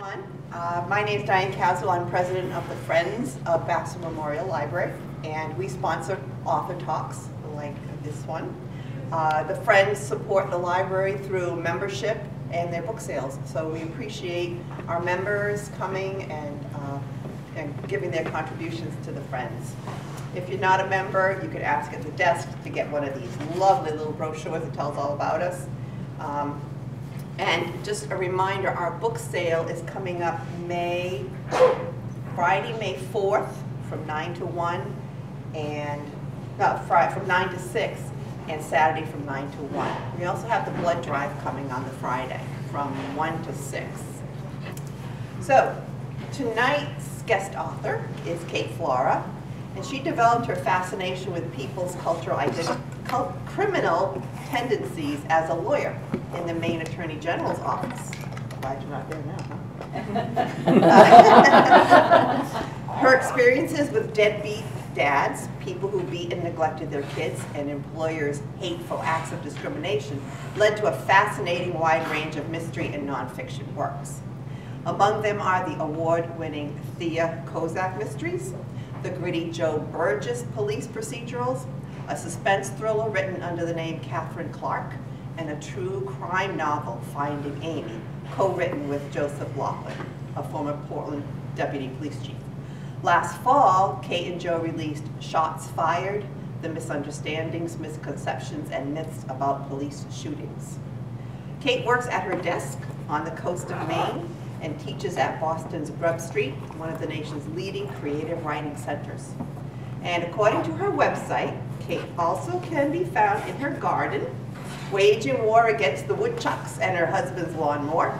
everyone. My name is Diane Caswell. I'm president of the Friends of Baxter Memorial Library, and we sponsor author talks like this one. The Friends support the library through membership and their book sales, so we appreciate our members coming and giving their contributions to the Friends. If you're not a member, you could ask at the desk to get one of these lovely little brochures that tells all about us. And just a reminder, our book sale is coming up Friday, May 4th from 9 to 1, and from 9 to 6, and Saturday from 9 to 1. We also have the blood drive coming on the Friday from 1 to 6. So tonight's guest author is Kate Flora, and she developed her fascination with people's criminal tendencies as a lawyer in the Maine Attorney General's office. Glad you're not there now, huh? Her experiences with deadbeat dads, people who beat and neglected their kids, and employers' hateful acts of discrimination led to a fascinating wide range of mystery and nonfiction works. Among them are the award-winning Thea Kozak mysteries, the gritty Joe Burgess police procedurals, a suspense thriller written under the name Catherine Clark, and a true crime novel, Finding Amy, co-written with Joseph Laughlin, a former Portland deputy police chief. Last fall, Kate and Joe released Shots Fired, The Misunderstandings, Misconceptions, and Myths About Police Shootings. Kate works at her desk on the coast of Maine and teaches at Boston's Grub Street, one of the nation's leading creative writing centers. And according to her website, Kate also can be found in her garden, waging war against the woodchucks and her husband's lawnmower,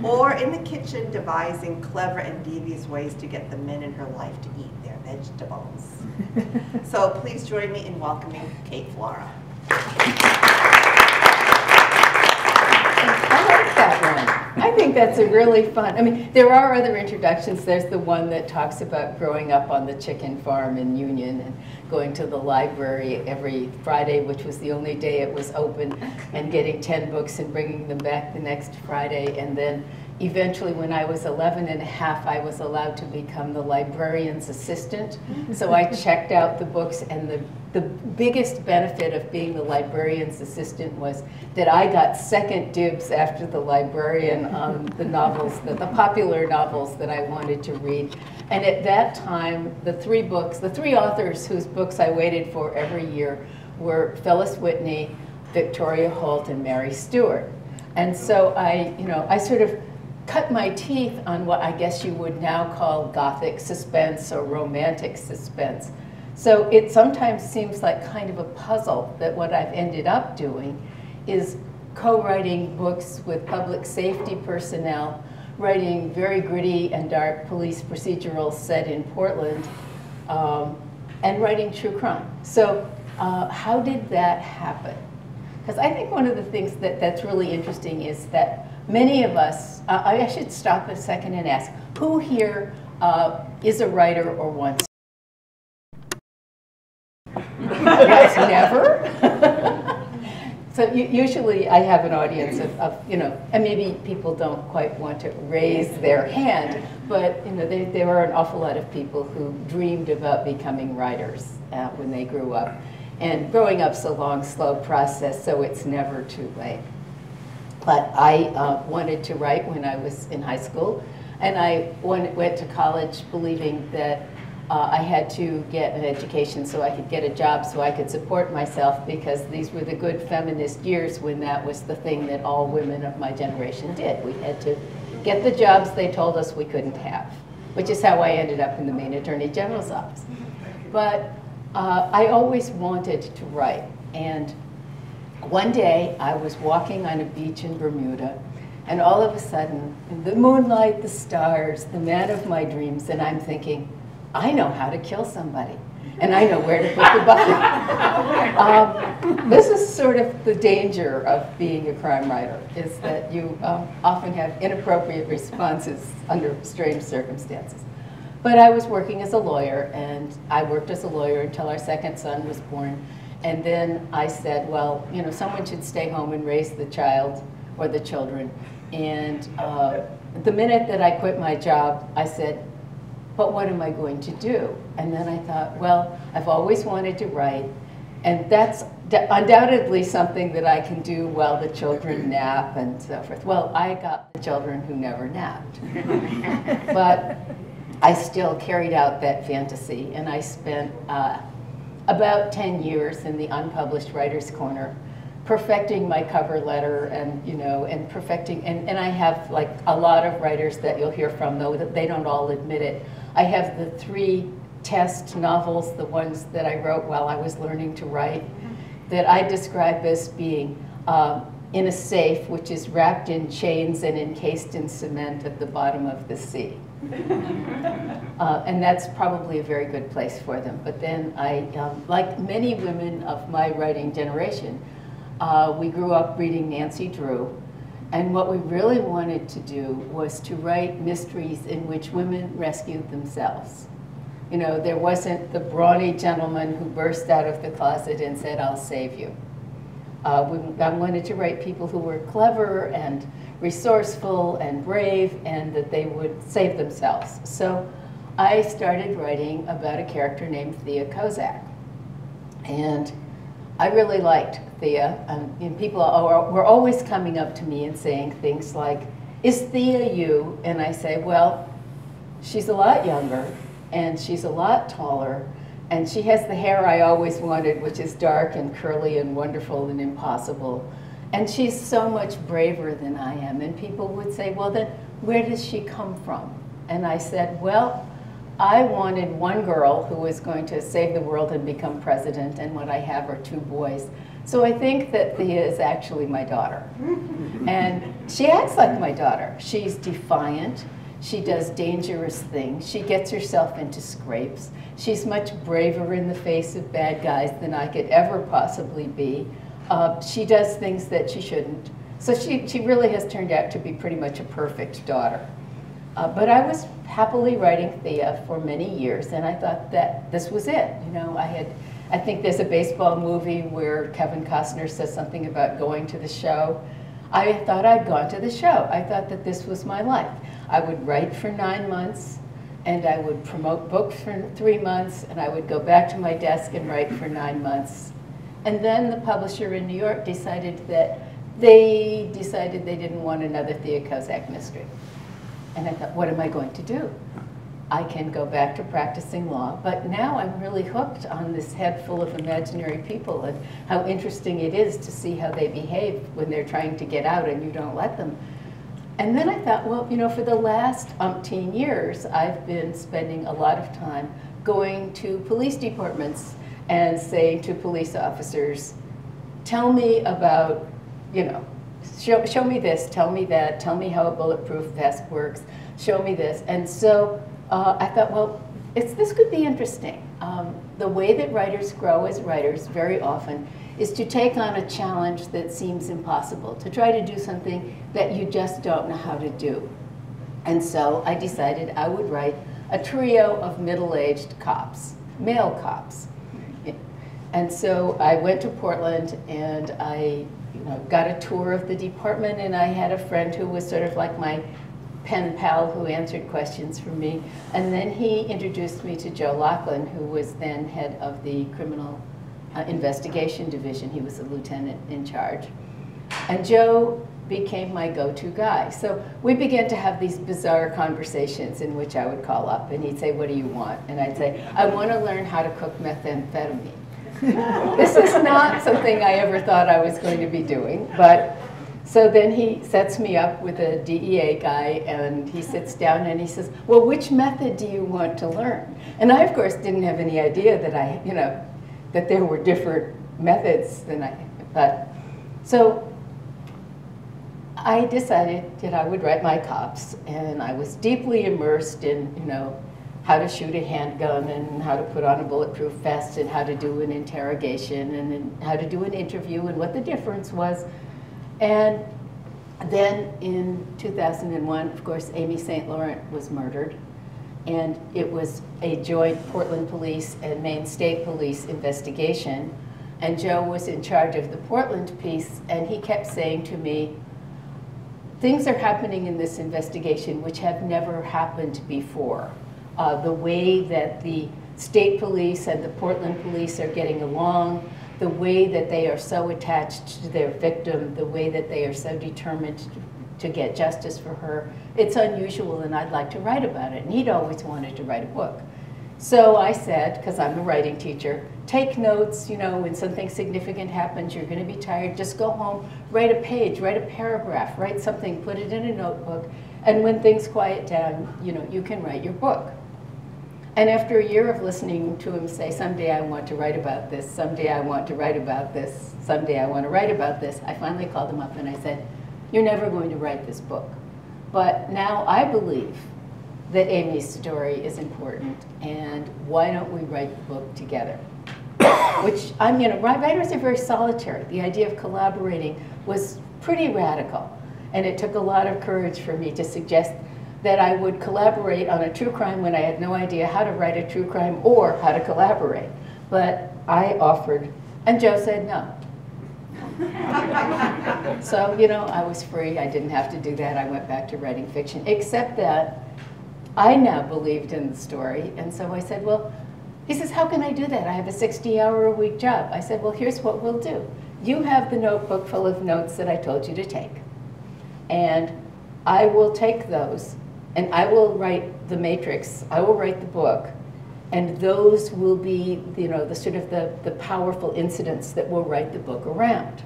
or in the kitchen devising clever and devious ways to get the men in her life to eat their vegetables. So please join me in welcoming Kate Flora. I like that one. I think that's a really fun, I mean, there are other introductions. There's the one that talks about growing up on the chicken farm in Union and going to the library every Friday, which was the only day it was open, and getting 10 books and bringing them back the next Friday. And then eventually, when I was 11 and a half, I was allowed to become the librarian's assistant. So I checked out the books, and the biggest benefit of being the librarian's assistant was that I got second dibs after the librarian on the novels, the popular novels that I wanted to read. And at that time, the three authors whose books I waited for every year were Phyllis Whitney, Victoria Holt, and Mary Stewart. And so I sort of cut my teeth on what I guess you would now call Gothic suspense or romantic suspense. So it sometimes seems like kind of a puzzle that what I've ended up doing is co-writing books with public safety personnel, writing very gritty and dark police procedurals set in Portland, and writing true crime. So how did that happen? Because I think one of the things that's really interesting is that many of us, I should stop a second and ask, who here is a writer or once? Yes, never? So usually I have an audience of and maybe people don't quite want to raise their hand, but there are an awful lot of people who dreamed about becoming writers when they grew up. And growing up's a long, slow process, so it's never too late. But I wanted to write when I was in high school, and I went to college believing that I had to get an education so I could get a job so I could support myself, because these were the good feminist years when that was the thing that all women of my generation did. We had to get the jobs they told us we couldn't have, which is how I ended up in the Maine Attorney General's office. But I always wanted to write, and one day I was walking on a beach in Bermuda, and all of a sudden, the moonlight, the stars, the man of my dreams, and I'm thinking, I know how to kill somebody, and I know where to put the button. This is sort of the danger of being a crime writer, is that you often have inappropriate responses under strange circumstances. But I was working as a lawyer, and I worked as a lawyer until our second son was born. And then I said, well, someone should stay home and raise the child or the children. And the minute that I quit my job, I said, but what am I going to do? And then I thought, well, I've always wanted to write, and that's undoubtedly something that I can do while the children nap and so forth. Well, I got the children who never napped. But I still carried out that fantasy, and I spent about 10 years in the unpublished writer's corner, perfecting my cover letter and, and perfecting, and I have like a lot of writers that you'll hear from, though that they don't all admit it. I have the 3 test novels, the ones that I wrote while I was learning to write, that I describe as being in a safe, which is wrapped in chains and encased in cement at the bottom of the sea. And that's probably a very good place for them. But then I, like many women of my writing generation, we grew up reading Nancy Drew. And what we really wanted to do was to write mysteries in which women rescued themselves. There wasn't the brawny gentleman who burst out of the closet and said, I'll save you. I wanted to write people who were clever and resourceful and brave, and that they would save themselves. So I started writing about a character named Thea Kozak. And I really liked Thea. And people were always coming up to me and saying things like, is Thea you? And I say, well, she's a lot younger, and she's a lot taller, and she has the hair I always wanted, which is dark and curly and wonderful and impossible. And she's so much braver than I am. And people would say, well, then where does she come from? And I said, well, I wanted one girl who was going to save the world and become president, and what I have are 2 boys. So I think that Thea is actually my daughter. And she acts like my daughter. She's defiant. She does dangerous things. She gets herself into scrapes. She's much braver in the face of bad guys than I could ever possibly be. She does things that she shouldn't. So she really has turned out to be pretty much a perfect daughter. But I was happily writing Thea for many years, and I thought that this was it. I think there's a baseball movie where Kevin Costner says something about going to the show. I thought I'd gone to the show. I thought that this was my life. I would write for 9 months, and I would promote books for 3 months, and I would go back to my desk and write for 9 months. And then the publisher in New York decided they didn't want another Thea Kozak mystery. And I thought, what am I going to do? I can go back to practicing law, but now I'm really hooked on this head full of imaginary people and how interesting it is to see how they behave when they're trying to get out and you don't let them. And then I thought, well, for the last umpteen years, I've been spending a lot of time going to police departments and saying to police officers, tell me about, show me this, tell me that, tell me how a bulletproof vest works, show me this. And so I thought, well, this could be interesting. The way that writers grow as writers very often is to take on a challenge that seems impossible, to try to do something that you just don't know how to do. And so I decided I would write a trio of middle-aged cops, male cops. And so I went to Portland, and I got a tour of the department, and I had a friend who was sort of like my pen pal who answered questions for me. And then he introduced me to Joe Laughlin, who was then head of the criminal investigation division. He was a lieutenant in charge. And Joe became my go-to guy. So we began to have these bizarre conversations in which I would call up, and he'd say, what do you want? And I'd say, I want to learn how to cook methamphetamine. This is not something I ever thought I was going to be doing, but so then he sets me up with a DEA guy, and he sits down and he says, well, which method do you want to learn? And I, of course, didn't have any idea that that there were different methods but so I decided that I would write my cops, and I was deeply immersed in, how to shoot a handgun and how to put on a bulletproof vest and how to do an interrogation and then how to do an interview and what the difference was. And then in 2001, of course, Amy St. Laurent was murdered, and it was a joint Portland Police and Maine State Police investigation, and Joe was in charge of the Portland piece, and he kept saying to me, things are happening in this investigation which have never happened before. The way that the state police and the Portland police are getting along, the way that they are so attached to their victim, the way that they are so determined to get justice for her. It's unusual, and I'd like to write about it. And he'd always wanted to write a book. So I said, because I'm a writing teacher, take notes, you know, when something significant happens, you're going to be tired, just go home, write a page, write a paragraph, write something, put it in a notebook, and when things quiet down, you know, you can write your book. And after a year of listening to him say, someday I want to write about this, someday I want to write about this, someday I want to write about this, I finally called him up and I said, you're never going to write this book. But now I believe that Amy's story is important, and why don't we write the book together? Which, you know, writers are very solitary. The idea of collaborating was pretty radical, and it took a lot of courage for me to suggest that I would collaborate on a true crime when I had no idea how to write a true crime or how to collaborate. But I offered, and Joe said no. So, you know, I was free. I didn't have to do that. I went back to writing fiction, except that I now believed in the story. And so I said, well, he says, how can I do that? I have a 60-hour-a-week job. I said, well, here's what we'll do. You have the notebook full of notes that I told you to take. And I will take those, and I will write the matrix. I will write the book. And those will be, you know, the sort of the powerful incidents that will write the book around.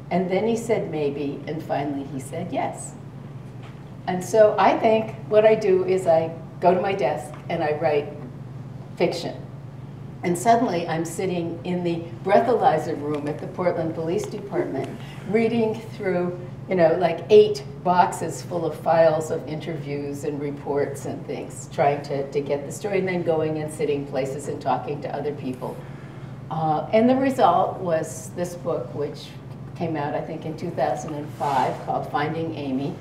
And then he said maybe, and finally he said yes. And so I think what I do is I go to my desk and I write fiction. And suddenly I'm sitting in the breathalyzer room at the Portland Police Department reading through, you know, like 8 boxes full of files of interviews and reports and things, trying to get the story, and then going and sitting places and talking to other people. And the result was this book, which came out, I think, in 2005, called Finding Amy,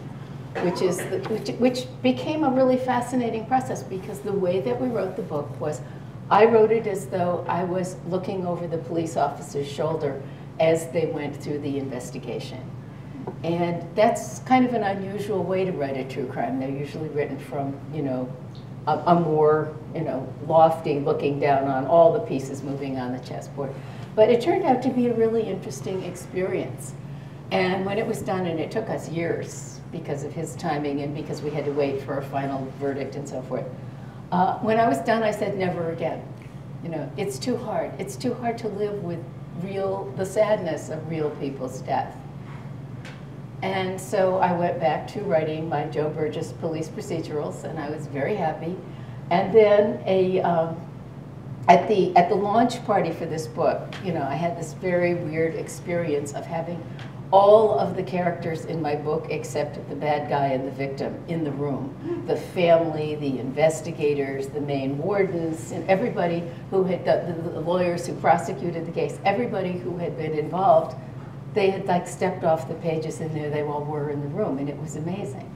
which became a really fascinating process, because the way that we wrote the book was, I wrote it as though I was looking over the police officer's shoulder as they went through the investigation. And that's kind of an unusual way to write a true crime. They're usually written from, you know, a more, you know, lofty, looking down on all the pieces moving on the chessboard. But it turned out to be a really interesting experience. And when it was done, and it took us years because of his timing and because we had to wait for a final verdict and so forth. When I was done, I said, never again. You know, it's too hard. It's too hard to live with the sadness of real people's death. And so I went back to writing my Joe Burgess police procedurals, and I was very happy. And then at the launch party for this book, you know, I had this very weird experience of having all of the characters in my book except the bad guy and the victim in the room. The family, the investigators, the main wardens, and everybody who had, the lawyers who prosecuted the case, everybody who had been involved, they had like stepped off the pages, and there they all were in the room, and it was amazing.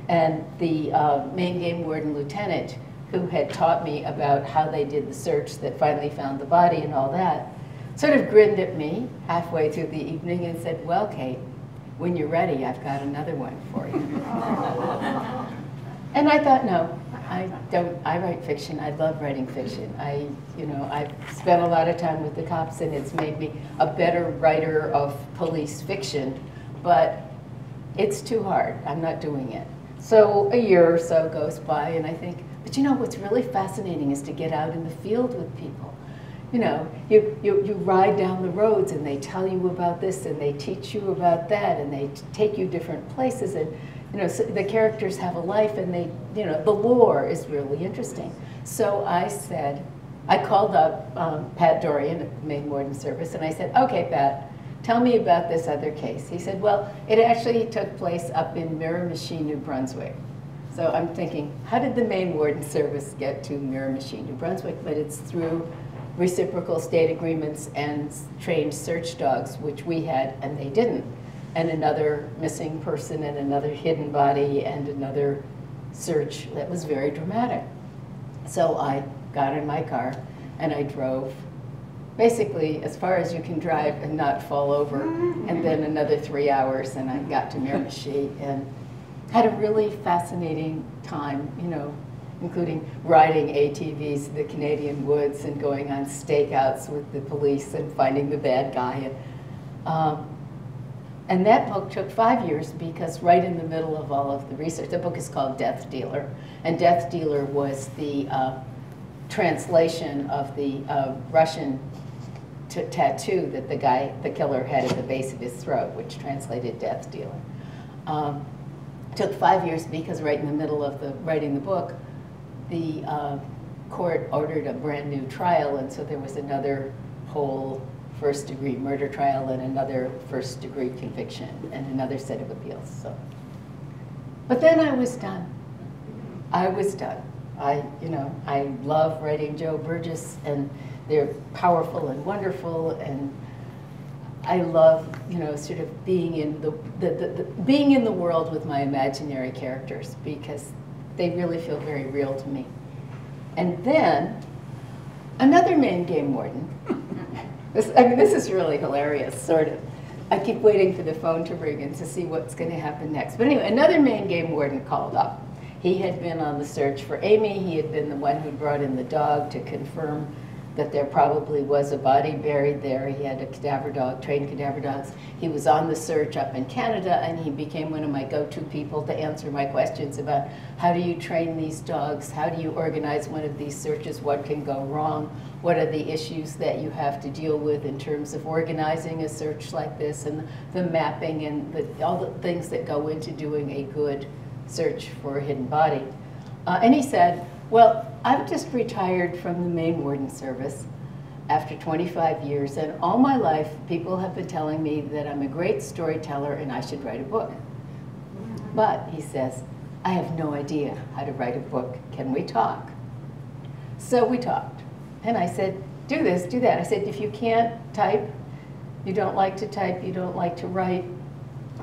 And the main game warden lieutenant, who had taught me about how they did the search that finally found the body and all that, sort of grinned at me halfway through the evening and said, well, Kate, when you're ready, I've got another one for you. And I thought, no, I write fiction. I love writing fiction. I've spent a lot of time with the cops, and it's made me a better writer of police fiction, but it's too hard. I'm not doing it. So a year or so goes by, and I think, but you know, what's really fascinating is to get out in the field with people. You know, you ride down the roads, and they tell you about this, and they teach you about that, and they take you different places, and you know, so the characters have a life, and they, you know, the lore is really interesting. So I said, I called up Pat Dorian at the Main Warden Service, and I said, okay, Pat, tell me about this other case. He said, well, it actually took place up in Miramichi, New Brunswick. So I'm thinking, how did the Main Warden Service get to Miramichi, New Brunswick? But it's through reciprocal state agreements and trained search dogs, which we had, and they didn't. And another missing person, and another hidden body, and another search that was very dramatic. So I got in my car, and I drove basically as far as you can drive and not fall over, and then another 3 hours, and I got to Miramichi and had a really fascinating time, you know, including riding ATVs in the Canadian woods and going on stakeouts with the police and finding the bad guy. And that book took 5 years because right in the middle of all of the research, the book is called Death Dealer, and Death Dealer was the translation of the Russian tattoo that the killer had at the base of his throat, which translated Death Dealer. Took 5 years because right in the middle of writing the book, the court ordered a brand new trial, and so there was another whole first-degree murder trial and another first-degree conviction and another set of appeals. So, but then I was done. I was done. I love writing Joe Burgess, and they're powerful and wonderful, and I love, you know, sort of being in being in the world with my imaginary characters because they really feel very real to me. And then another Maine game warden. This is really hilarious, sort of. I keep waiting for the phone to ring and to see what's going to happen next. But anyway, another Maine game warden called up. He had been on the search for Amy. He had been the one who brought in the dog to confirm that there probably was a body buried there. He had a cadaver dog, trained cadaver dogs. He was on the search up in Canada, and he became one of my go-to people to answer my questions about how do you train these dogs, how do you organize one of these searches, what can go wrong, what are the issues that you have to deal with in terms of organizing a search like this, and the mapping and all the things that go into doing a good search for a hidden body. And he said, well, I've just retired from the Maine Warden Service after 25 years, and all my life people have been telling me that I'm a great storyteller and I should write a book. But, he says, I have no idea how to write a book. Can we talk? So we talked. And I said, do this, do that. I said, if you can't type, you don't like to type, you don't like to write,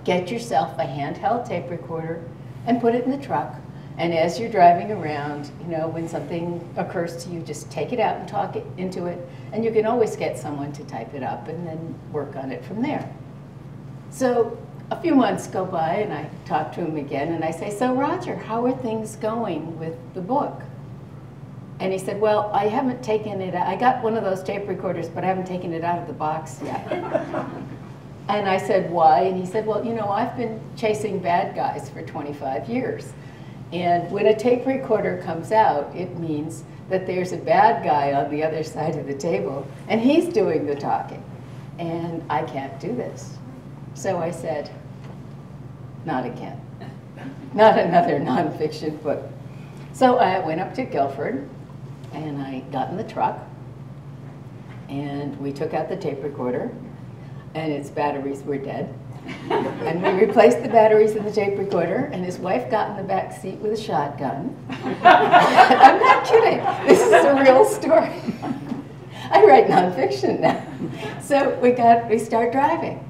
get yourself a handheld tape recorder and put it in the truck. And as you're driving around, you know, when something occurs to you, just take it out and talk it into it. And you can always get someone to type it up and then work on it from there. So a few months go by and I talk to him again and I say, so Roger, how are things going with the book? And he said, well, I haven't taken it out. I got one of those tape recorders, but I haven't taken it out of the box yet. And I said, why? And he said, well, you know, I've been chasing bad guys for 25 years. And when a tape recorder comes out, it means that there's a bad guy on the other side of the table, and he's doing the talking. And I can't do this. So I said, not again. Not another nonfiction book. So I went up to Guilford, and I got in the truck, and we took out the tape recorder, and its batteries were dead. And we replaced the batteries in the tape recorder, and his wife got in the back seat with a shotgun. I'm not kidding. This is a real story. I write nonfiction now. So we start driving,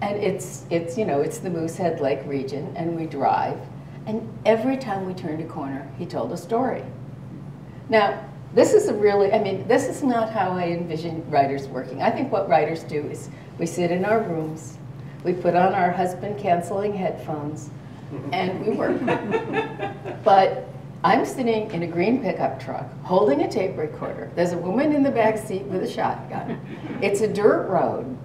and it's you know, it's the Moosehead Lake region, and we drive, and every time we turned a corner, he told a story. Now, this is this is not how I envision writers working. I think what writers do is we sit in our rooms, we put on our husband-canceling headphones, and we work. But I'm sitting in a green pickup truck, holding a tape recorder. There's a woman in the back seat with a shotgun. It's a dirt road,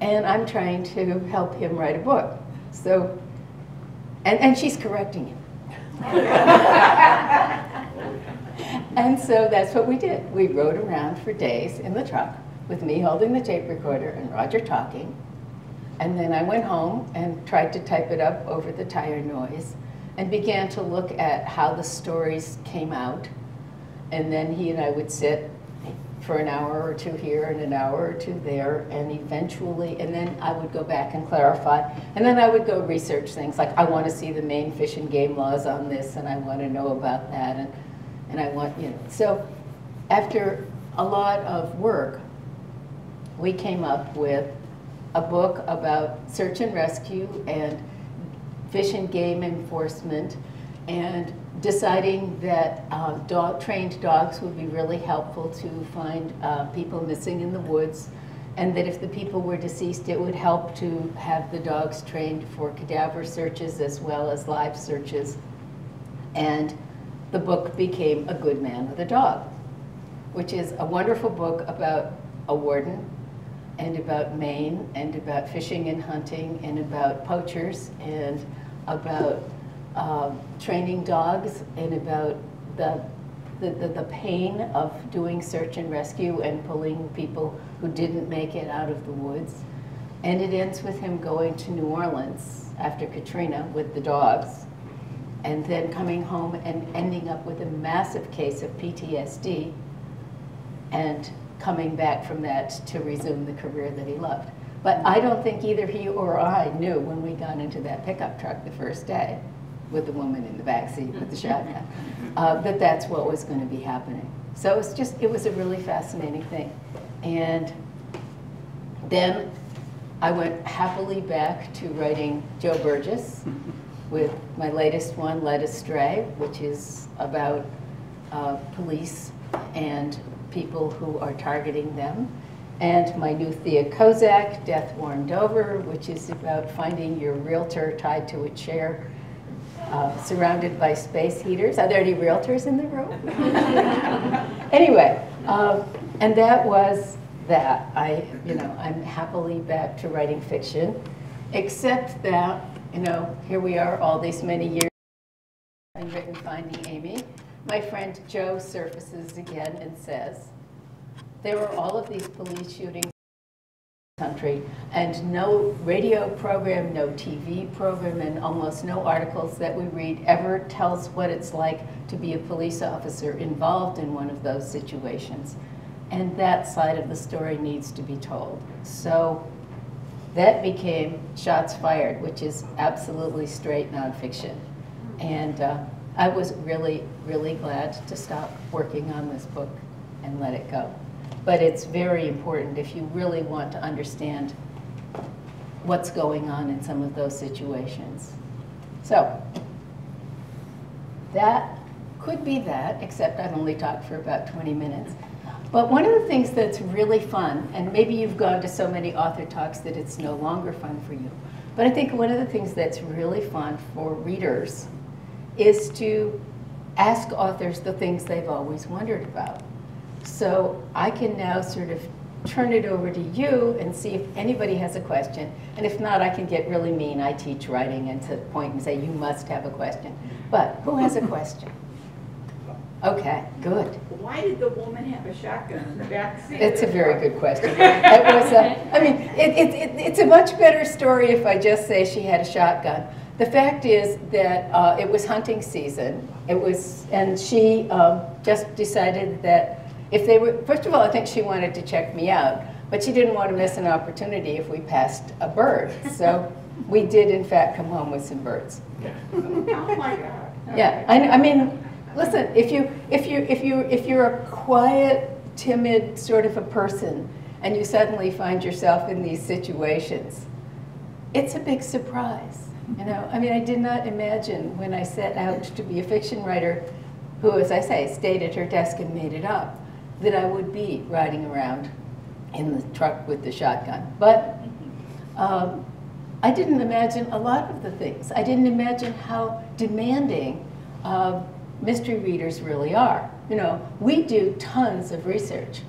and I'm trying to help him write a book. So, and she's correcting him. And so that's what we did. We rode around for days in the truck with me holding the tape recorder and Roger talking. And then I went home and tried to type it up over the tire noise and began to look at how the stories came out. And then he and I would sit for an hour or two here and an hour or two there, and eventually, and then I would go back and clarify. And then I would go research things like, I want to see the Maine Fish and Game laws on this, and I want to know about that, and I want, you know. So after a lot of work, we came up with a book about search and rescue and fish and game enforcement and deciding that trained dogs would be really helpful to find people missing in the woods, and that if the people were deceased, it would help to have the dogs trained for cadaver searches as well as live searches. And the book became A Good Man with a Dog, which is a wonderful book about a warden, and about Maine, and about fishing and hunting, and about poachers, and about training dogs, and about the pain of doing search and rescue and pulling people who didn't make it out of the woods. And it ends with him going to New Orleans after Katrina with the dogs, and then coming home and ending up with a massive case of PTSD, and coming back from that to resume the career that he loved. But I don't think either he or I knew when we got into that pickup truck the first day with the woman in the backseat with the shotgun, that that's what was going to be happening. So it was a really fascinating thing. And then I went happily back to writing Joe Burgess with my latest one, Led Astray, which is about police and people who are targeting them. And my new Thea Kozak, Death Warmed Over, which is about finding your realtor tied to a chair, surrounded by space heaters. Are there any realtors in the room? Anyway, and that was that. I'm happily back to writing fiction, except that, here we are all these many years having written Finding Amy. My friend Joe surfaces again and says, there were all of these police shootings in the country, and no radio program, no TV program, and almost no articles that we read ever tells what it's like to be a police officer involved in one of those situations. And that side of the story needs to be told. So that became Shots Fired, which is absolutely straight nonfiction. And I was really, really glad to stop working on this book and let it go. But it's very important if you really want to understand what's going on in some of those situations. So that could be that, except I've only talked for about 20 minutes. But one of the things that's really fun, and maybe you've gone to so many author talks that it's no longer fun for you, but I think one of the things that's really fun for readers is to ask authors the things they've always wondered about. So I can now sort of turn it over to you and see if anybody has a question. And if not, I can get really mean. I teach writing and to point and say, you must have a question. But who has a question? Okay, good. Why did the woman have a shotgun in the back seat? It's a very good question. It was it's a much better story if I just say she had a shotgun. The fact is that it was hunting season. And she just decided that if they were, first of all, I think she wanted to check me out, but she didn't want to miss an opportunity if we passed a bird. So we did, in fact, come home with some birds. Oh my God. Yeah, I mean, listen, if you're a quiet, timid sort of a person, and you suddenly find yourself in these situations, it's a big surprise. I mean, I did not imagine when I set out to be a fiction writer who, as I say, stayed at her desk and made it up, that I would be riding around in the truck with the shotgun. But I didn't imagine a lot of the things. I didn't imagine how demanding mystery readers really are. We do tons of research.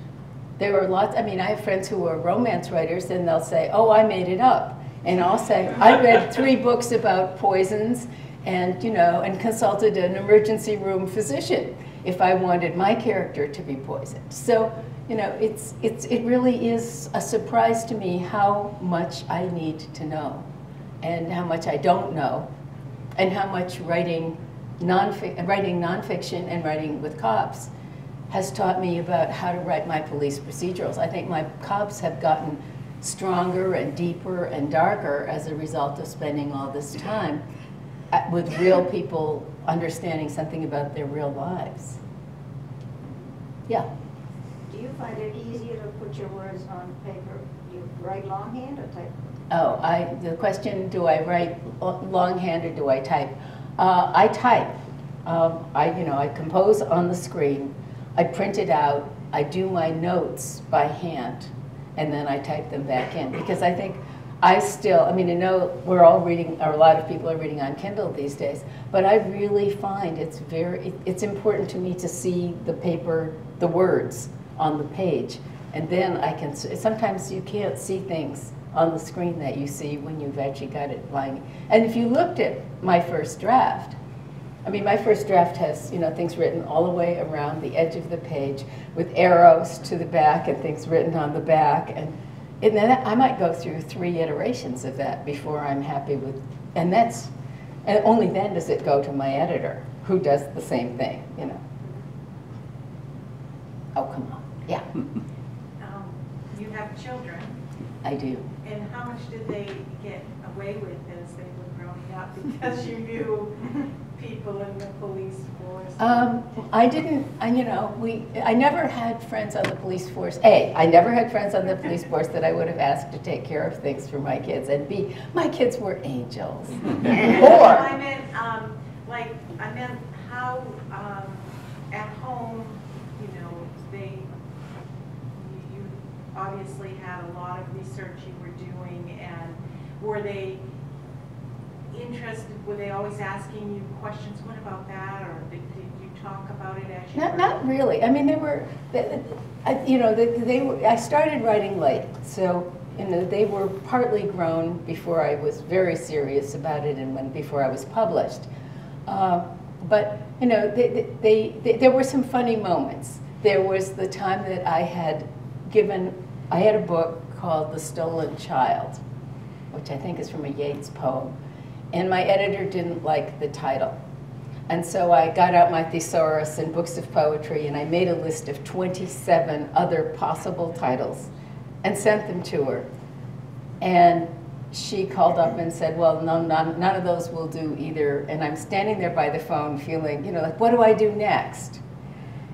There are lots, I have friends who are romance writers, and they'll say, oh, I made it up. And I'll say, I read 3 books about poisons and, and consulted an emergency room physician if I wanted my character to be poisoned. So, it really is a surprise to me how much I need to know and how much I don't know and how much writing nonfiction and writing with cops has taught me about how to write my police procedurals. I think my cops have gotten stronger and deeper and darker as a result of spending all this time with real people understanding something about their real lives. Yeah? Do you find it easier to put your words on paper? Do you write longhand or type? Oh, the question, do I write longhand or do I type? I type. I compose on the screen, I print it out, I do my notes by hand, and then I type them back in. Because I think I know we're all reading, or a lot of people are reading on Kindle these days, but I really find it's important to me to see the paper, the words on the page. And then sometimes you can't see things on the screen that you see when you've actually got it lying. And if you looked at my first draft, my first draft has, things written all the way around the edge of the page with arrows to the back and things written on the back. And then I might go through 3 iterations of that before I'm happy with, and only then does it go to my editor, who does the same thing, Oh, come on, yeah. You have children. I do. And how much did they get away with as they were growing up because you knew people in the police force? I didn't, I never had friends on the police force. A, I never had friends on the police force that I would have asked to take care of things for my kids. And B, my kids were angels. I meant how at home, you obviously had a lot of research you were doing, and were they interested, were they always asking you questions, what about that, or did you talk about it as you were? Not really. I started writing late, so they were partly grown before I was very serious about it and before I was published. But there were some funny moments. There was the time that I had a book called The Stolen Child, which I think is from a Yeats poem, and my editor didn't like the title. And so I got out my thesaurus and books of poetry, and I made a list of 27 other possible titles and sent them to her. And she called up and said, well, no, none of those will do either. And I'm standing there by the phone feeling, like, what do I do next?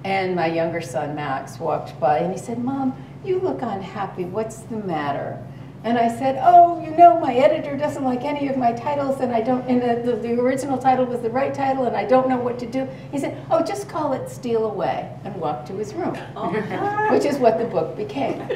And my younger son, Max, walked by and he said, Mom, you look unhappy. What's the matter? And I said, oh, my editor doesn't like any of my titles, and the original title was the right title, and I don't know what to do. He said, oh, just call it Steal Away, and walked to his room, which is what the book became.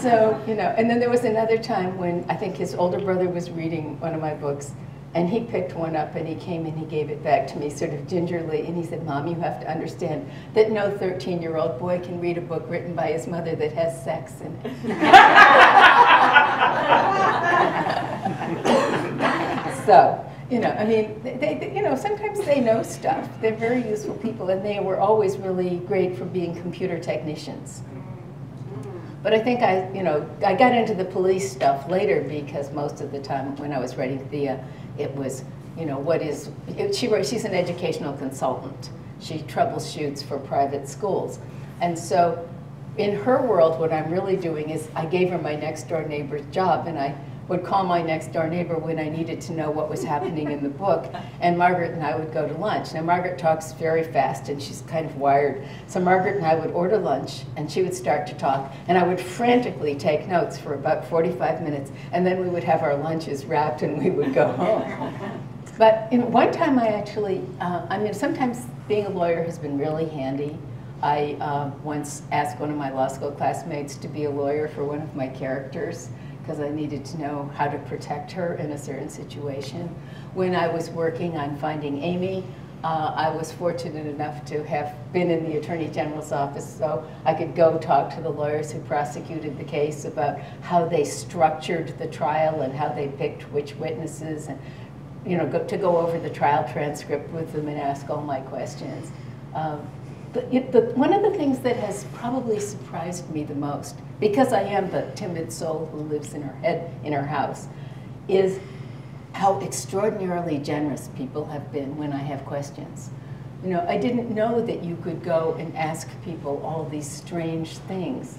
So, and then there was another time when I think his older brother was reading one of my books, and he picked one up, and he came and he gave it back to me sort of gingerly, and he said, Mom, you have to understand that no 13-year-old boy can read a book written by his mother that has sex in it. So, sometimes they know stuff. They're very useful people, and they were always really great for being computer technicians. But I think I got into the police stuff later because most of the time when I was writing Thea, it was, she's an educational consultant. She troubleshoots for private schools. And so in her world, what I'm really doing is I gave her my next door neighbor's job, and I would call my next door neighbor when I needed to know what was happening in the book, and Margaret and I would go to lunch. Now Margaret talks very fast and she's kind of wired, so Margaret and I would order lunch and she would start to talk, and I would frantically take notes for about 45 minutes, and then we would have our lunches wrapped and we would go home. But one time I actually, sometimes being a lawyer has been really handy. I once asked one of my law school classmates to be a lawyer for one of my characters, because I needed to know how to protect her in a certain situation. When I was working on Finding Amy, I was fortunate enough to have been in the Attorney General's office, so I could go talk to the lawyers who prosecuted the case about how they structured the trial and how they picked which witnesses, and to go over the trial transcript with them and ask all my questions. One of the things that has probably surprised me the most, because I am the timid soul who lives in her head, in her house, is how extraordinarily generous people have been when I have questions. I didn't know that you could go and ask people all these strange things,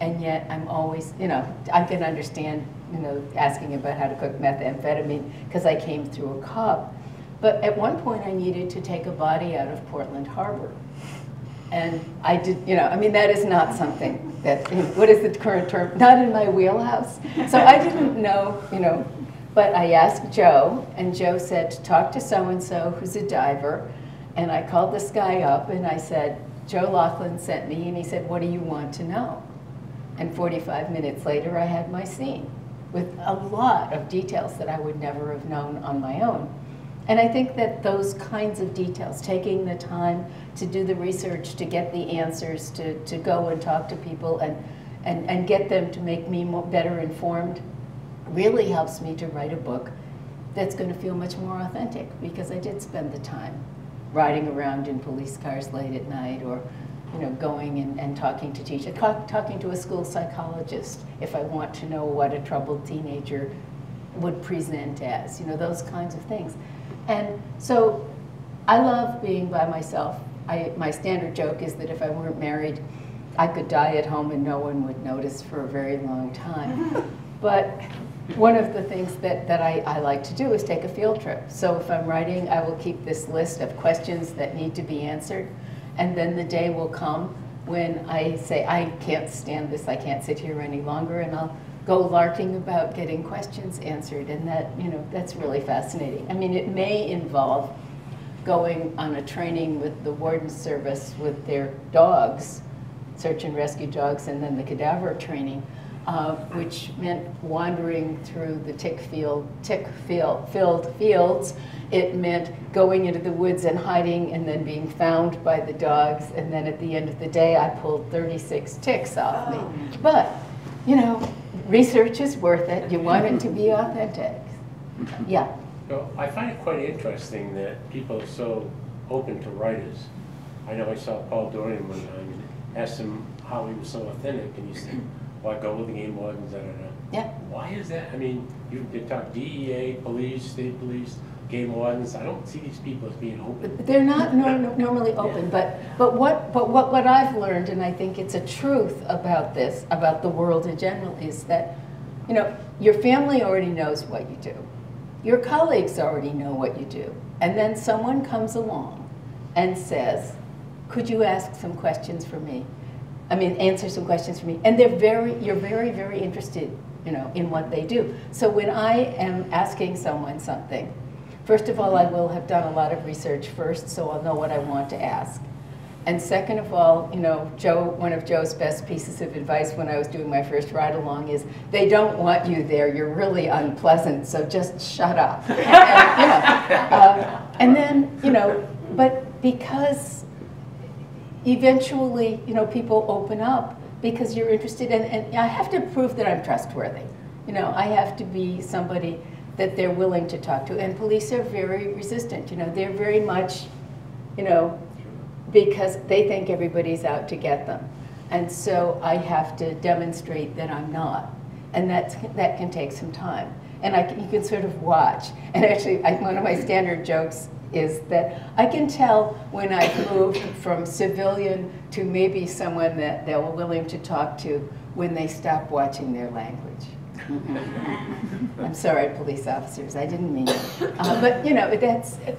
and yet I'm always, I can understand, asking about how to cook methamphetamine because I came through a cop. But at one point I needed to take a body out of Portland Harbor. And I did, that is not something that, what is the current term? Not in my wheelhouse. So I didn't know, but I asked Joe, and Joe said to talk to so-and-so who's a diver, And I called this guy up and I said, Joe Laughlin sent me, and he said, what do you want to know? And 45 minutes later, I had my scene with a lot of details that I would never have known on my own. And I think that those kinds of details, taking the time to do the research, to get the answers, to go and talk to people and get them to make me better informed, really helps me to write a book that's going to feel much more authentic, because I did spend the time riding around in police cars late at night, or going and talking to teachers, talking to a school psychologist if I want to know what a troubled teenager would present as, those kinds of things. And so I love being by myself. My standard joke is that if I weren't married, I could die at home and no one would notice for a very long time. But one of the things that I like to do is take a field trip. So if I'm writing, I will keep this list of questions that need to be answered. And then the day will come when I say, I can't stand this, I can't sit here any longer, and I'll go larking about getting questions answered. And that, that's really fascinating. I mean, it may involve going on a training with the warden service with their dogs, search and rescue dogs, and then the cadaver training, which meant wandering through the tick-filled fields. It meant going into the woods and hiding and then being found by the dogs. And then at the end of the day, I pulled 36 ticks off me. But, research is worth it. You want it to be authentic. Yeah. Well, I find it quite interesting that people are so open to writers. I know I saw Paul Dorian one time and asked him how he was so authentic, and he said, well, I go with the game wardens, da da da. Yeah. Why is that? I mean, you talk DEA, police, state police, game wardens. I don't see these people as being open. They're not normally open, but what I've learned, and I think it's a truth about this, about the world in general, is that, your family already knows what you do. Your colleagues already know what you do. And then someone comes along and says, could you ask some questions for me? Answer some questions for me. And you're very, very interested, in what they do. So when I am asking someone something, first of all, I will have done a lot of research first, so I'll know what I want to ask. And second of all, one of Joe's best pieces of advice when I was doing my first ride-along is, they don't want you there, you're really unpleasant, so just shut up. And then, but because eventually, people open up because you're interested, and I have to prove that I'm trustworthy. I have to be somebody that they're willing to talk to, and police are very resistant. They're very much, because they think everybody's out to get them. And so I have to demonstrate that I'm not. And that can take some time. And you can sort of watch. And actually, one of my standard jokes is that I can tell when I've moved from civilian to maybe someone that they're willing to talk to when they stop watching their language. I'm sorry, police officers, I didn't mean it.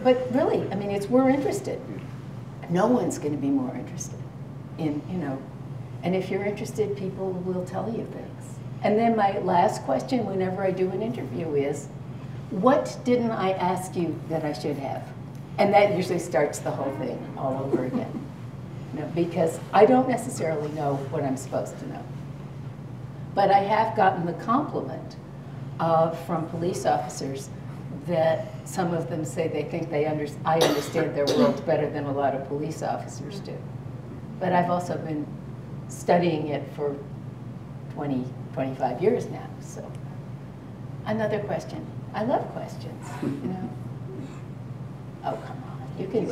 But really, we're interested. No one's going to be more interested in, and if you're interested, people will tell you things. And then my last question whenever I do an interview is, what didn't I ask you that I should have? And that usually starts the whole thing all over again. Because I don't necessarily know what I'm supposed to know. But I have gotten the compliment from police officers that some of them say they think I understand their world better than a lot of police officers do. But I've also been studying it for 20, 25 years now, so. Another question. I love questions, Oh, come on, you can.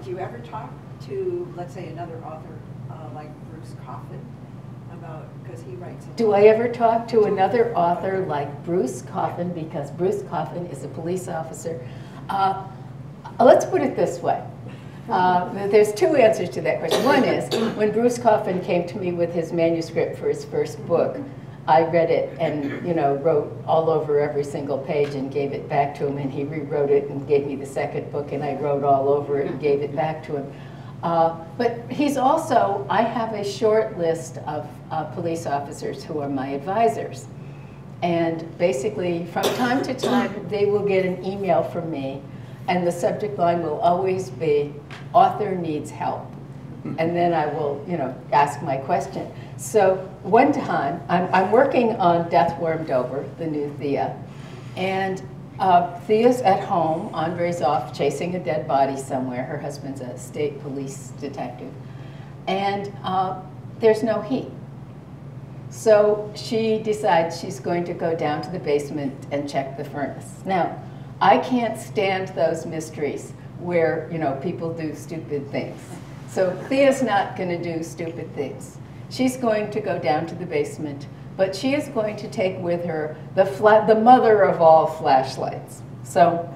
Do you ever talk to, let's say, another author like Bruce Coffin about, because he writes. Do I ever talk to another author like Bruce Coffin, because Bruce Coffin is a police officer? Let's put it this way. There's two answers to that question. One is, when Bruce Coffin came to me with his manuscript for his first book, I read it and wrote all over every single page and gave it back to him, and he rewrote it and gave me the second book, and I wrote all over it and gave it back to him. But he's also, I have a short list of police officers who are my advisors. And basically, from time to time, they will get an email from me and the subject line will always be, author needs help. And then I will, ask my question. So one time, I'm working on Death Wormed Over, the new Thea, and Thea's at home, Andre's off chasing a dead body somewhere, her husband's a state police detective, and there's no heat. So she decides she's going to go down to the basement and check the furnace. Now, I can't stand those mysteries where, people do stupid things. So Thea's not going to do stupid things. She's going to go down to the basement, but she is going to take with her the mother of all flashlights. So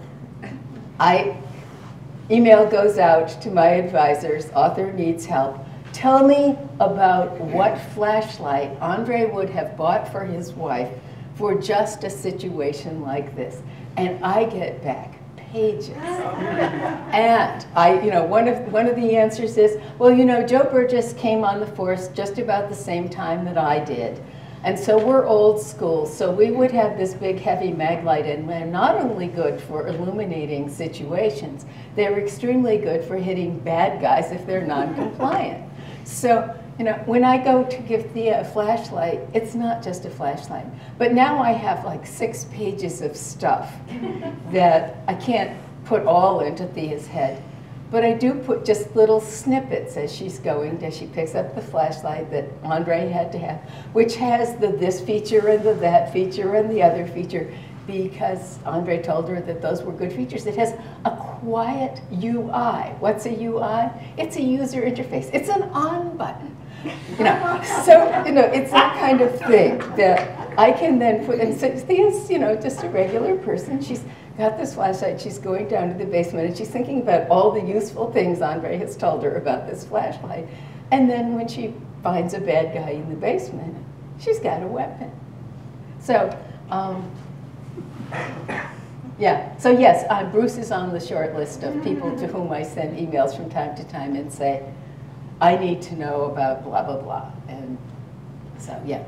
email goes out to my advisors, author needs help. Tell me about what flashlight Andre would have bought for his wife for just a situation like this. And I get back pages. And one of the answers is, well, Joe Burgess came on the force just about the same time that I did. And so we're old school, so we would have this big heavy maglite, and they're not only good for illuminating situations, they're extremely good for hitting bad guys if they're non-compliant. So, when I go to give Thea a flashlight, it's not just a flashlight. But now I have like 6 pages of stuff that I can't put all into Thea's head. But I do put just little snippets as she's going, as she picks up the flashlight that Andre had to have, which has this feature and that feature and the other feature, because Andre told her that those were good features. It has a quiet UI. What's a UI? It's a user interface. It's an on button. So it's that kind of thing that I can then put. And so Thea's, just a regular person. She's got this flashlight. She's going down to the basement, and she's thinking about all the useful things Andre has told her about this flashlight. And then when she finds a bad guy in the basement, she's got a weapon. So. Yeah, so yes, Bruce is on the short list of people to whom I send emails from time to time and say, I need to know about blah, blah, blah. And so, yeah,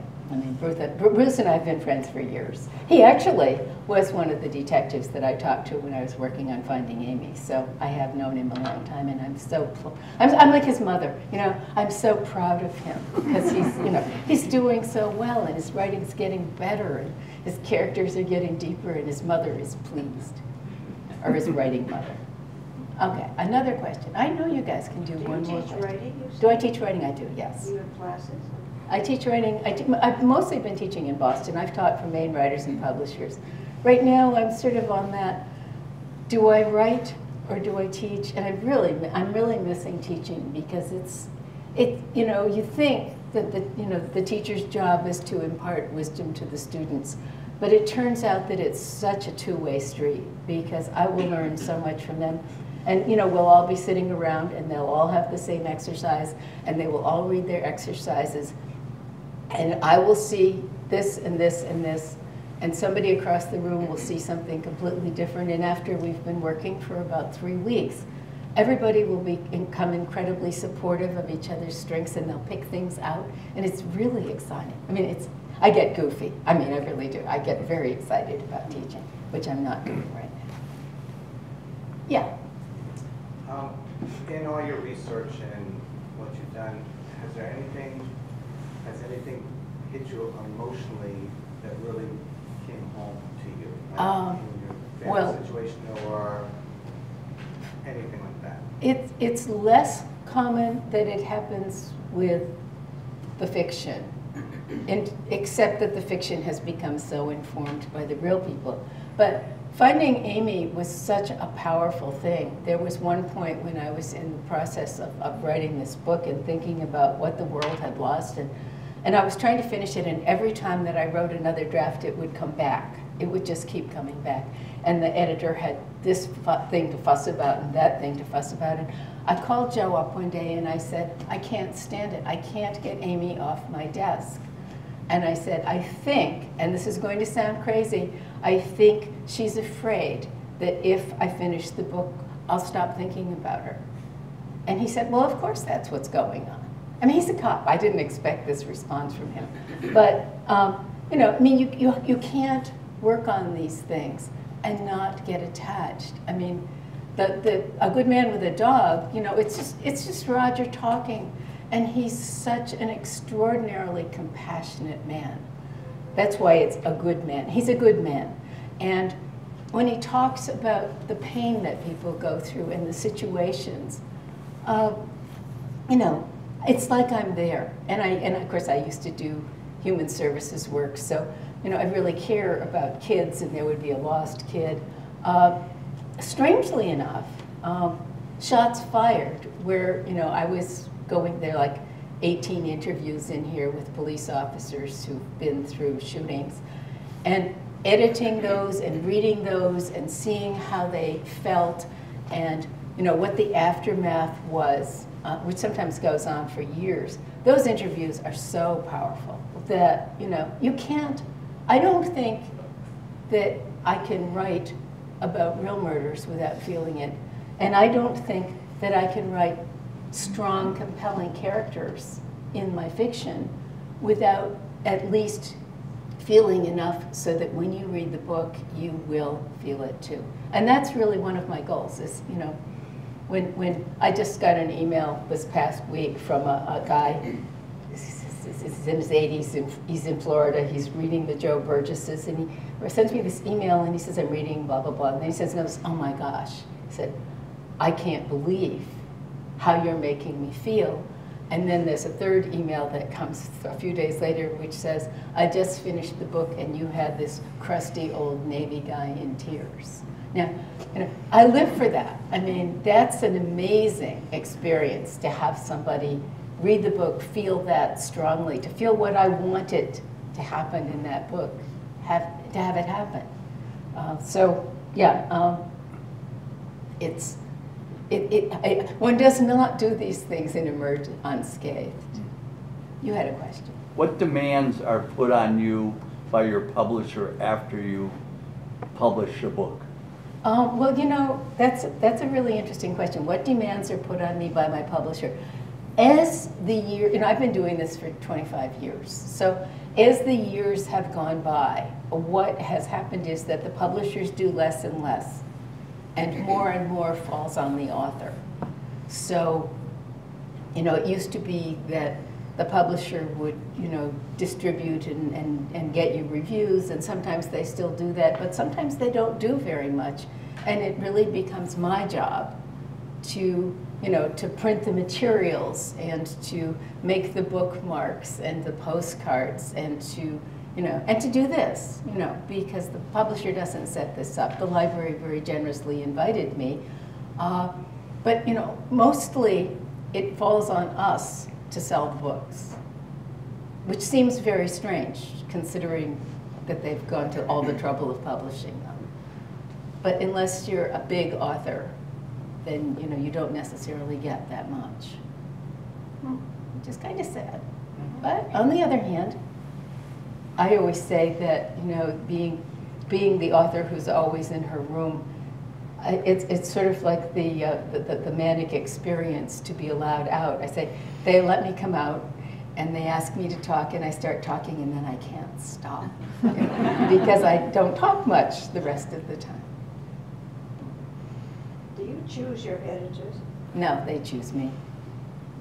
Bruce and I have been friends for years. He actually was one of the detectives that I talked to when I was working on Finding Amy. So I have known him a long time, and I'm like his mother. I'm so proud of him because he's doing so well, and his writing's getting better, and his characters are getting deeper, and his mother is pleased, or his writing mother. Okay, another question. I know you guys can do one more question. Do you teach writing? Do I teach writing? I do, yes. Do you have classes? I teach writing. I've mostly been teaching in Boston. I've taught for Maine writers and publishers. Right now, I'm sort of on that, do I write or do I teach? And I'm really missing teaching, because you think that the teacher's job is to impart wisdom to the students. But it turns out that it's such a two-way street, because I will learn so much from them. And we'll all be sitting around, and they'll all have the same exercise, and they will all read their exercises. And I will see this and this and this, and somebody across the room will see something completely different. And after we've been working for about 3 weeks, everybody will become incredibly supportive of each other's strengths, and they'll pick things out, and it's really exciting. I get goofy. I really do. I get very excited about teaching, which I'm not doing right now. Yeah. In all your research and what you've done, has anything hit you emotionally that really came home to you? In your family situation or anything like that? It's less common that it happens with the fiction, except that the fiction has become so informed by the real people. But Finding Amy was such a powerful thing. There was one point when I was in the process of writing this book and thinking about what the world had lost, and I was trying to finish it, and every time that I wrote another draft, it would come back. It would just keep coming back. And the editor had this thing to fuss about and that thing to fuss about. And I called Joe up one day and I said, I can't stand it. I can't get Amy off my desk. And I said, I think, and this is going to sound crazy, I think she's afraid that if I finish the book, I'll stop thinking about her. And he said, well, of course that's what's going on. He's a cop. I didn't expect this response from him. But, you can't work on these things and not get attached. A Good Man with a Dog, you know, it's just Roger talking, and he's such an extraordinarily compassionate man. That's why it's a good man. He's a good man. And when he talks about the pain that people go through and the situations, you know, it's like I'm there. And of course I used to do human services work, so, you know, I really care about kids, and there would be a lost kid. Strangely enough, shots fired, where, you know, I was going there, like 18 interviews in here with police officers who've been through shootings, and editing those and reading those and seeing how they felt, and, you know, what the aftermath was, which sometimes goes on for years. Those interviews are so powerful that, you know, you can't, I don't think that I can write about real murders without feeling it. And I don't think that I can write strong, compelling characters in my fiction without at least feeling enough so that when you read the book, you will feel it too. And that's really one of my goals is, you know, when I just got an email this past week from a guy, he's in his 80s, he's in Florida, he's reading the Joe Burgesses, and he sends me this email and he says, I'm reading blah, blah, blah. And then he says, oh my gosh, he said, I can't believe how you're making me feel. And then there's a third email that comes a few days later which says, I just finished the book and you had this crusty old Navy guy in tears. Now, you know, I live for that. I mean, that's an amazing experience to have somebody read the book, feel that strongly, to feel what I wanted to happen in that book, to have it happen. So, yeah, one does not do these things and emerge unscathed. You had a question. What demands are put on you by your publisher after you publish a book? Well, you know, that's a really interesting question. What demands are put on me by my publisher? As the year, you know, I've been doing this for 25 years. So as the years have gone by, what has happened is that the publishers do less and less, and more falls on the author. So, you know, it used to be that the publisher would, you know, distribute and get you reviews, and sometimes they still do that, but sometimes they don't do very much. And it really becomes my job to, you know, to print the materials and to make the bookmarks and the postcards and to, you know, and to do this, you know, because the publisher doesn't set this up. The library very generously invited me. But, you know, mostly it falls on us to sell the books, which seems very strange considering that they've gone to all the trouble of publishing them. But unless you're a big author, then, you know, you don't necessarily get that much. Which is kind of sad. But on the other hand, I always say that, you know, being the author who's always in her room, it's sort of like the manic experience to be allowed out. I say, they let me come out and they ask me to talk and I start talking and then I can't stop because I don't talk much the rest of the time. Do you choose your editors? No, they choose me.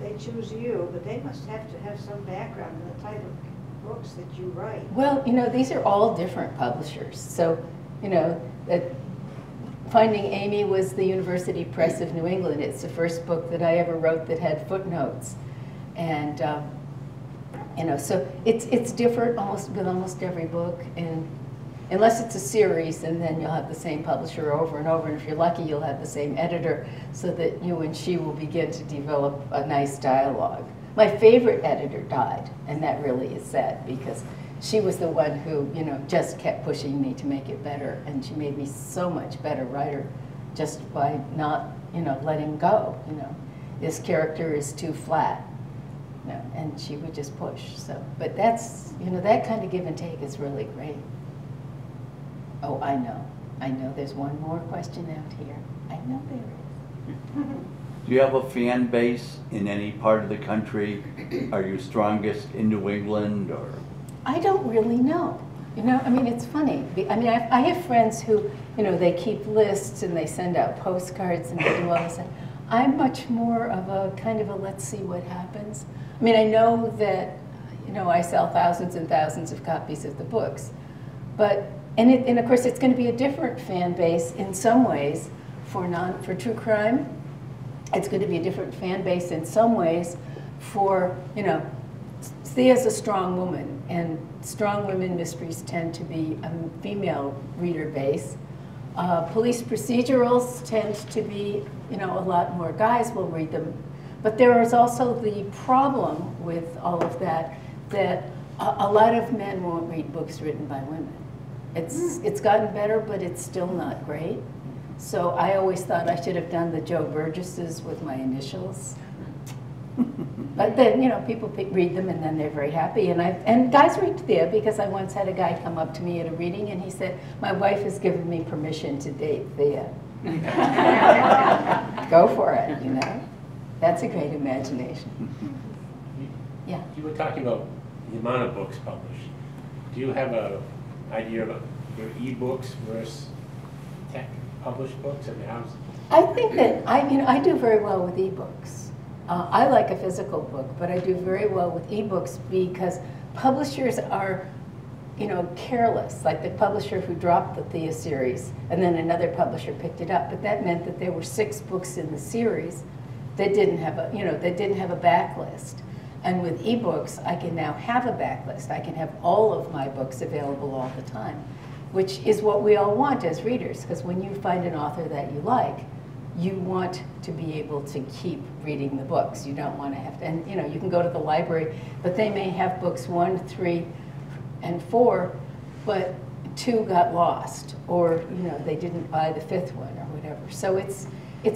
They choose you, but they must have to have some background in the type of books that you write. Well, you know, these are all different publishers. So, you know, Finding Amy was the University Press of New England. It's the first book that I ever wrote that had footnotes. And, you know, so it's different with almost every book. And unless it's a series, and then you'll have the same publisher over and over. And if you're lucky, you'll have the same editor so that you and she will begin to develop a nice dialogue. My favorite editor died, and that really is sad because she was the one who, you know, just kept pushing me to make it better, and she made me so much better writer just by not, you know, letting go. You know, this character is too flat, you know, and she would just push. So, but that's, you know, that kind of give and take is really great. Oh, I know. There's one more question out here. I know there is. Do you have a fan base in any part of the country? Are you strongest in New England or? I don't really know. You know, I mean, it's funny. I mean, I have friends who, you know, they keep lists and they send out postcards and they do all this. I'm much more of a kind of a let's see what happens. I mean, I know that, you know, I sell thousands and thousands of copies of the books, but, and of course it's going to be a different fan base in some ways for true crime. It's going to be a different fan base in some ways for, you know, Thea's a strong woman, and strong women mysteries tend to be a female reader base. Police procedurals tend to be, you know, a lot more guys will read them. But there is also the problem with all of that, that a lot of men won't read books written by women. It's gotten better, but it's still not great. So I always thought I should have done the Joe Burgesses with my initials. But then, you know, people read them and then they're very happy. And guys read Thea, because I once had a guy come up to me at a reading and he said, my wife has given me permission to date Thea. Go for it, you know. That's a great imagination. Yeah. You were talking about the amount of books published. Do you have an idea of your e-books versus tech published books? I mean, I think that I do very well with e-books. I like a physical book, but I do very well with e-books because publishers are, you know, careless. Like the publisher who dropped the Thea series, and then another publisher picked it up. But that meant that there were 6 books in the series that didn't have a, you know, that didn't have a backlist. And with e-books, I can now have a backlist. I can have all of my books available all the time, which is what we all want as readers. Because when you find an author that you like, you want to be able to keep reading the books. You don't want to have to, and you know, you can go to the library, but they may have books 1, 3, and 4, but 2 got lost, or you know, they didn't buy the 5th one or whatever. So it's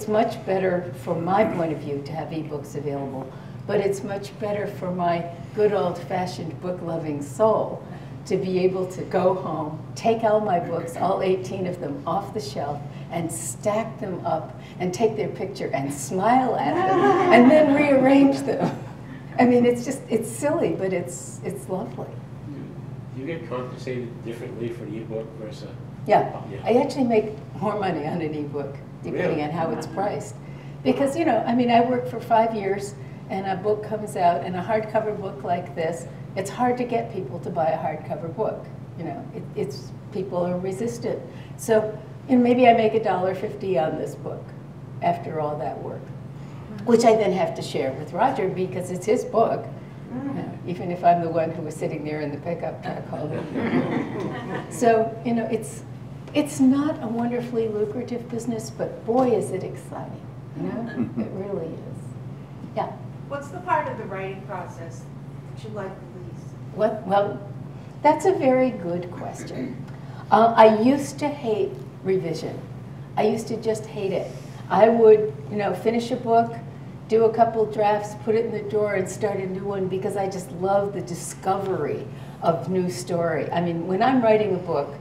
much better from my point of view to have ebooks available, but it's much better for my good old-fashioned book-loving soul to be able to go home, take all my books, all 18 of them, off the shelf, and stack them up, and take their picture and smile at them, and then rearrange them. I mean, it's just, it's silly, but it's lovely. Do you get compensated differently for an ebook versus Yeah, I actually make more money on an ebook, depending on how it's priced. Because, you know, I mean, I work for 5 years, and a book comes out, and a hardcover book like this, it's hard to get people to buy a hardcover book. You know, people are resistant. So, and maybe I make $1.50 on this book after all that work, which I then have to share with Roger because it's his book. You know, even if I'm the one who was sitting there in the pickup truck holding it. So, you know, it's not a wonderfully lucrative business, but boy, is it exciting. You know, it really is. Yeah. What's the part of the writing process that you like the least? Well, that's a very good question. I used to hate revision. I used to just hate it. I would, you know, finish a book, do a couple drafts, put it in the drawer, and start a new one because I just love the discovery of new story. I mean, when I'm writing a book,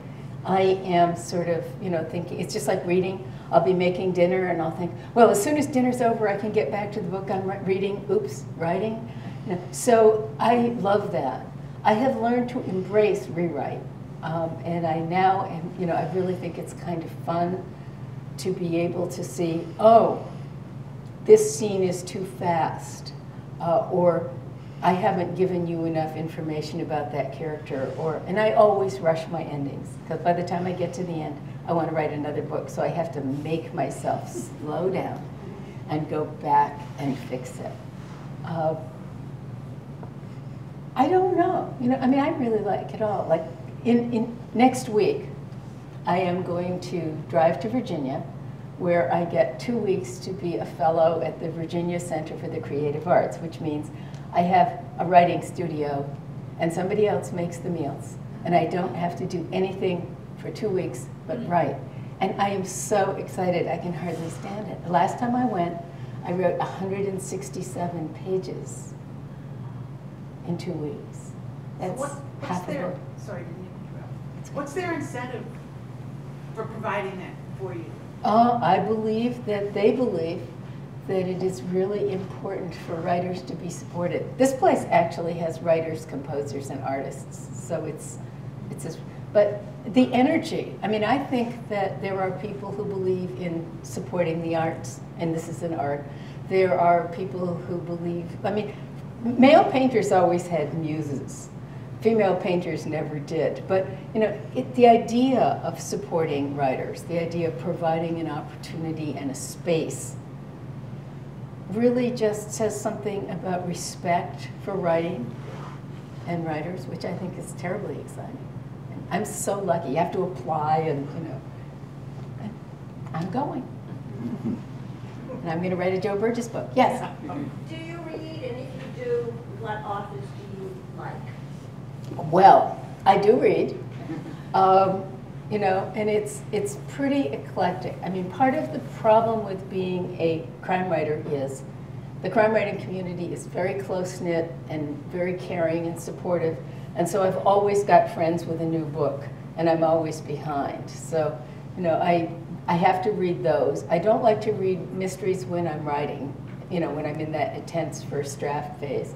I am sort of, you know, thinking, it's just like reading. I'll be making dinner and I'll think, well, as soon as dinner's over, I can get back to the book I'm reading. Oops, writing. You know, so I love that. I have learned to embrace rewrite. And I now am, you know, I really think it's kind of fun to be able to see, oh, this scene is too fast, or I haven't given you enough information about that character, and I always rush my endings, because by the time I get to the end, I want to write another book, so I have to make myself slow down and go back and fix it. I don't know, you know, I mean, I really like it all. Like, in next week, I am going to drive to Virginia, where I get 2 weeks to be a fellow at the Virginia Center for the Creative Arts, which means I have a writing studio and somebody else makes the meals. And I don't have to do anything for 2 weeks but write. And I am so excited, I can hardly stand it. The last time I went, I wrote 167 pages in 2 weeks. That's half a book. Sorry, didn't interrupt. What's their incentive for providing that for you? I believe that they believe that it is really important for writers to be supported. This place actually has writers, composers, and artists. So it's But the energy, I mean, I think that there are people who believe in supporting the arts, and this is an art. There are people who believe, I mean, male painters always had muses. Female painters never did. But, you know, the idea of supporting writers, the idea of providing an opportunity and a space really just says something about respect for writing and writers, which I think is terribly exciting. And I'm so lucky. You have to apply and, you know, I'm going. And I'm going to write a Joe Burgess book. Yes? Do you read, and if you do, what authors do you like? Well, I do read, you know, and it's pretty eclectic. I mean, part of the problem with being a crime writer is the crime writing community is very close-knit and very caring and supportive, and so I've always got friends with a new book, and I'm always behind. So, you know, I have to read those. I don't like to read mysteries when I'm writing, you know, when I'm in that intense first draft phase.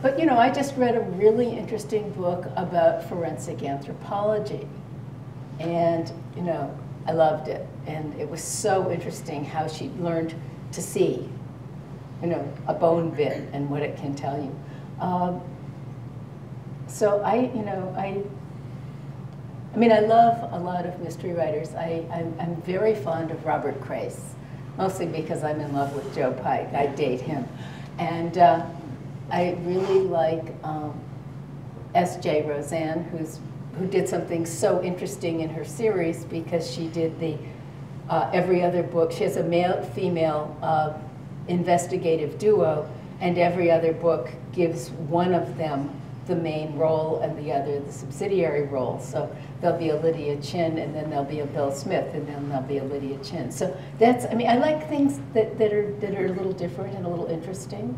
But, you know, I just read a really interesting book about forensic anthropology. And, you know, I loved it. And it was so interesting how she learned to see, you know, a bone bit and what it can tell you. So you know, I mean, I love a lot of mystery writers. I'm very fond of Robert Crace, mostly because I'm in love with Joe Pike. I date him. And I really like S.J. Roseanne, who did something so interesting in her series because she did the every other book. She has a male-female investigative duo, and every other book gives one of them the main role and the other the subsidiary role. So there'll be a Lydia Chin, and then there'll be a Bill Smith, and then there'll be a Lydia Chin. So that's, I mean, I like things that are a little different and a little interesting.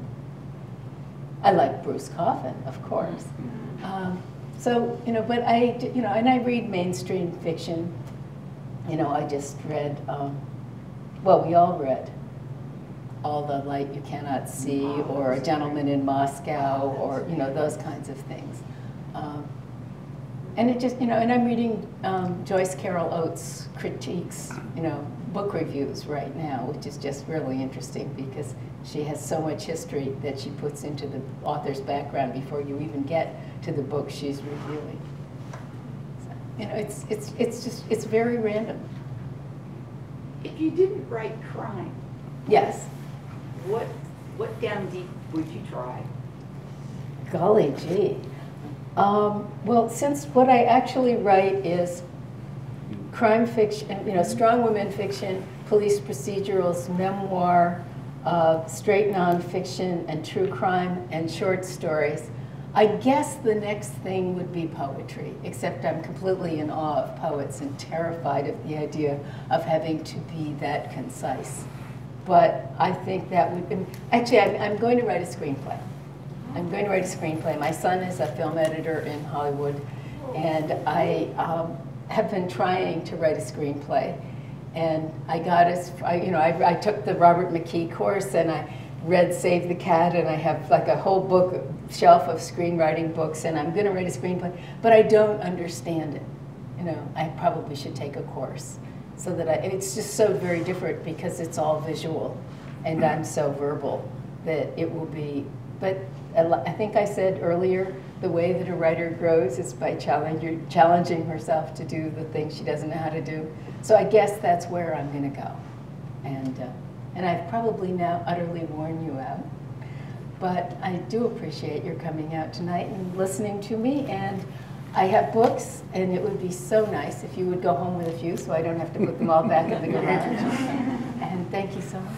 I like Bruce Coffin, of course. So, you know, but you know, and I read mainstream fiction. You know, I just read, well, we all read All the Light You Cannot See, or A Gentleman in Moscow, or, you know, those kinds of things. And it just, you know, and I'm reading Joyce Carol Oates' critiques, you know, book reviews right now, which is just really interesting because she has so much history that she puts into the author's background before you even get to the book she's reviewing. So, you know, it's very random. If you didn't write crime, Yes. what down deep would you try? Golly gee. Well, since what I actually write is crime fiction, you know, strong women fiction, police procedurals, memoir, straight nonfiction, and true crime, and short stories, I guess the next thing would be poetry, except I'm completely in awe of poets and terrified of the idea of having to be that concise. But I think that would be, actually, I'm going to write a screenplay. I'm going to write a screenplay. My son is a film editor in Hollywood, and I have been trying to write a screenplay. And I got you know, I took the Robert McKee course, and I read Save the Cat, and I have like a whole book shelf of screenwriting books, and I'm going to write a screenplay, but I don't understand it. You know, I probably should take a course so that it's just so very different because it's all visual, and I'm so verbal that it will be, but I think I said earlier, the way that a writer grows is by challenging herself to do the things she doesn't know how to do. So I guess that's where I'm going to go. And I've probably now utterly worn you out. But I do appreciate your coming out tonight and listening to me. And I have books, and it would be so nice if you would go home with a few so I don't have to put them all back in the garage. And thank you so much.